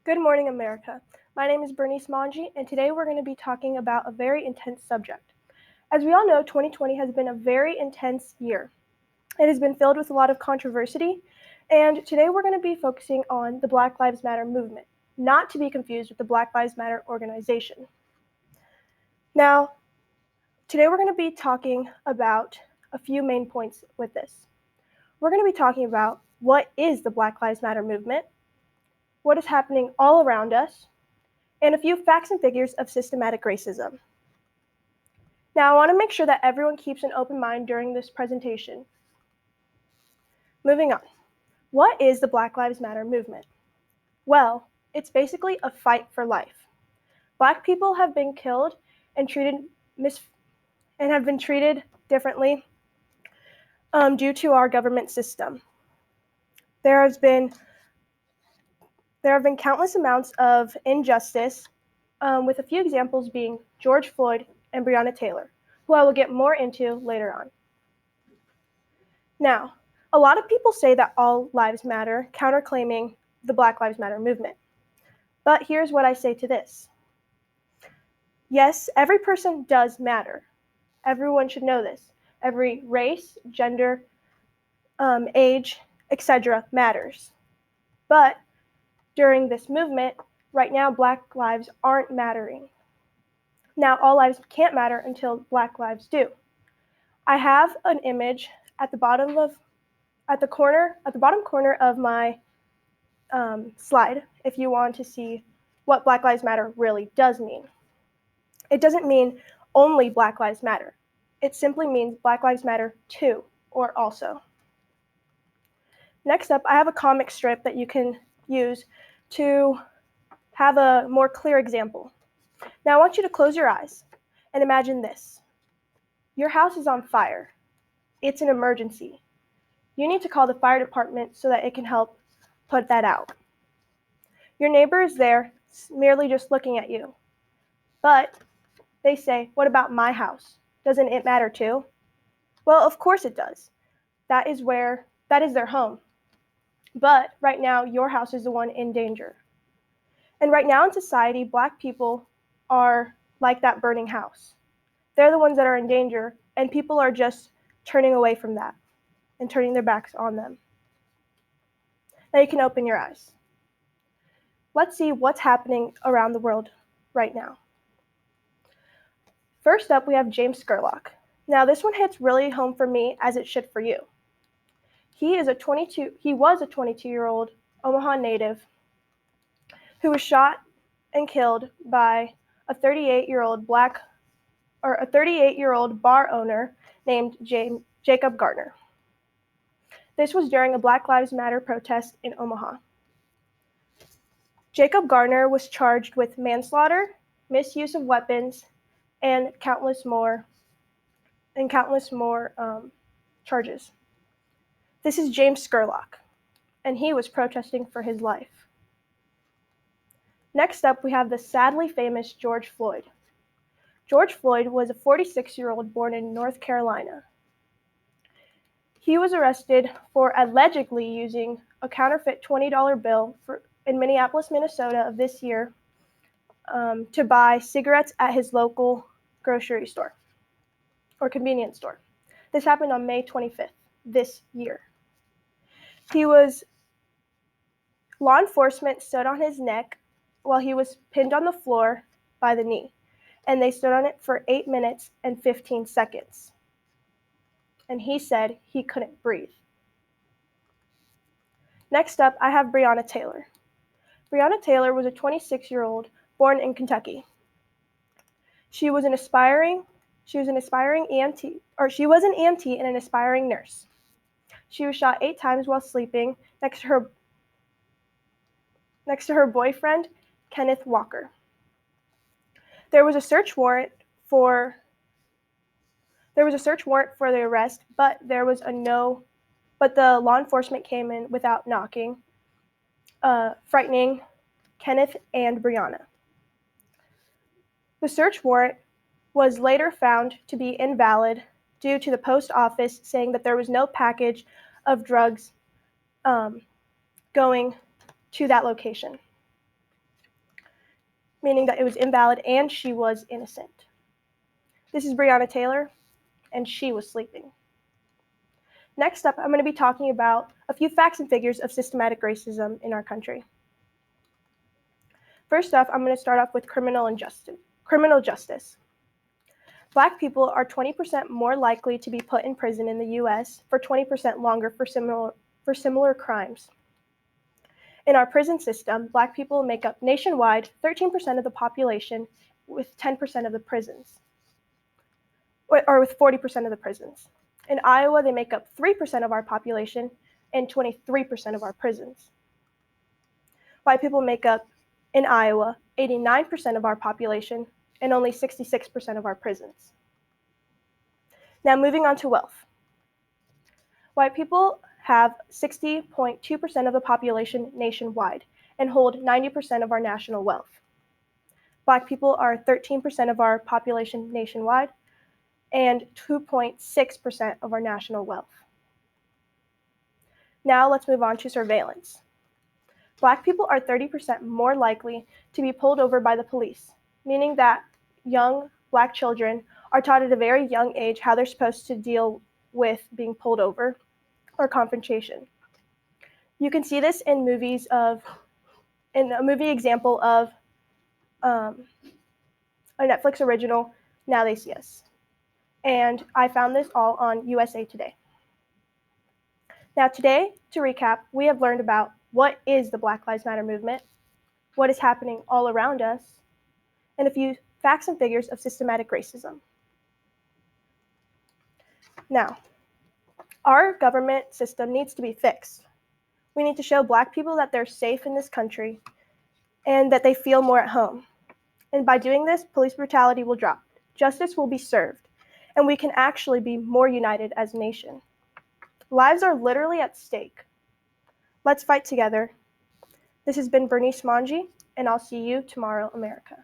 Good morning, America. My name is Berenice Monge, and today we're going to be talking about a very intense subject. As we all know, 2020 has been a very intense year. It has been filled with a lot of controversy, and today we're going to be focusing on the Black Lives Matter movement, not to be confused with the Black Lives Matter organization. Now, today we're going to be talking about a few main points with this. We're going to be talking about what is the Black Lives Matter movement, what is happening all around us, and a few facts and figures of systematic racism. Now, I want to make sure that everyone keeps an open mind during this presentation. Moving on. What is the Black Lives Matter movement? Well, it's basically a fight for life. Black people have been killed and have been treated differently due to our government system. There have been countless amounts of injustice, with a few examples being George Floyd and Brianna Taylor, who I will get more into later on. Now, a lot of people say that all lives matter, counterclaiming the Black Lives Matter movement. But here's what I say to this. Yes, every person does matter. Everyone should know this. Every race, gender, age, etc. matters. But during this movement, right now, Black lives aren't mattering. Now, all lives can't matter until Black lives do. I have an image at the bottom corner of my slide if you want to see what Black Lives Matter really does mean. It doesn't mean only Black Lives Matter. It simply means Black Lives Matter too, or also. Next up, I have a comic strip that you can use to have a more clear example. Now I want you to close your eyes and imagine this. Your house is on fire. It's an emergency. You need to call the fire department so that it can help put that out. Your neighbor is there, merely just looking at you. But they say, what about my house? Doesn't it matter too? Well, of course it does. That is their home. But right now, your house is the one in danger. And right now in society, Black people are like that burning house. They're the ones that are in danger, and people are just turning away from that and turning their backs on them. Now you can open your eyes. Let's see what's happening around the world right now. First up, we have James Scurlock. Now this one hits really home for me, as it should for you. He was a 22-year-old Omaha native who was shot and killed by a 38-year-old bar owner named Jacob Gardner. This was during a Black Lives Matter protest in Omaha. Jacob Gardner was charged with manslaughter, misuse of weapons, and countless more charges. This is James Scurlock, and he was protesting for his life. Next up, we have the sadly famous George Floyd. George Floyd was a 46-year-old born in North Carolina. He was arrested for allegedly using a counterfeit $20 bill in Minneapolis, Minnesota of this year to buy cigarettes at his local grocery store or convenience store. This happened on May 25th this year. Law enforcement stood on his neck while he was pinned on the floor by the knee, and they stood on it for 8 minutes and 15 seconds. And he said he couldn't breathe. Next up, I have Brianna Taylor. Brianna Taylor was a 26-year-old born in Kentucky. She was an aspiring EMT, or she was an EMT and an aspiring nurse. She was shot 8 times while sleeping next to her boyfriend, Kenneth Walker. There was a search warrant for the arrest, but the law enforcement came in without knocking, frightening Kenneth and Brianna. The search warrant was later found to be invalid due to the post office saying that there was no package of drugs going to that location. meaning that it was invalid and she was innocent. This is Brianna Taylor, and she was sleeping. Next up, I'm going to be talking about a few facts and figures of systematic racism in our country. First off, I'm going to start off with criminal justice. Black people are 20% more likely to be put in prison in the US for 20% longer for similar crimes. In our prison system, Black people make up nationwide 13% of the population with 10% of the prisons, or with 40% of the prisons. In Iowa, they make up 3% of our population and 23% of our prisons. White people make up, in Iowa, 89% of our population and only 66% of our prisons. Now moving on to wealth. White people have 60.2% of the population nationwide and hold 90% of our national wealth. Black people are 13% of our population nationwide and 2.6% of our national wealth. Now let's move on to surveillance. Black people are 30% more likely to be pulled over by the police, meaning that young Black children are taught at a very young age how they're supposed to deal with being pulled over or confrontation. You can see this in a movie example of a Netflix original, Now They See Us. And I found this all on USA Today. Now today, to recap, we have learned about what is the Black Lives Matter movement, what is happening all around us, and a few facts and figures of systematic racism. Now, our government system needs to be fixed. We need to show Black people that they're safe in this country and that they feel more at home. And by doing this, police brutality will drop, justice will be served, and we can actually be more united as a nation. Lives are literally at stake. Let's fight together. This has been Berenice Monge, and I'll see you tomorrow, America.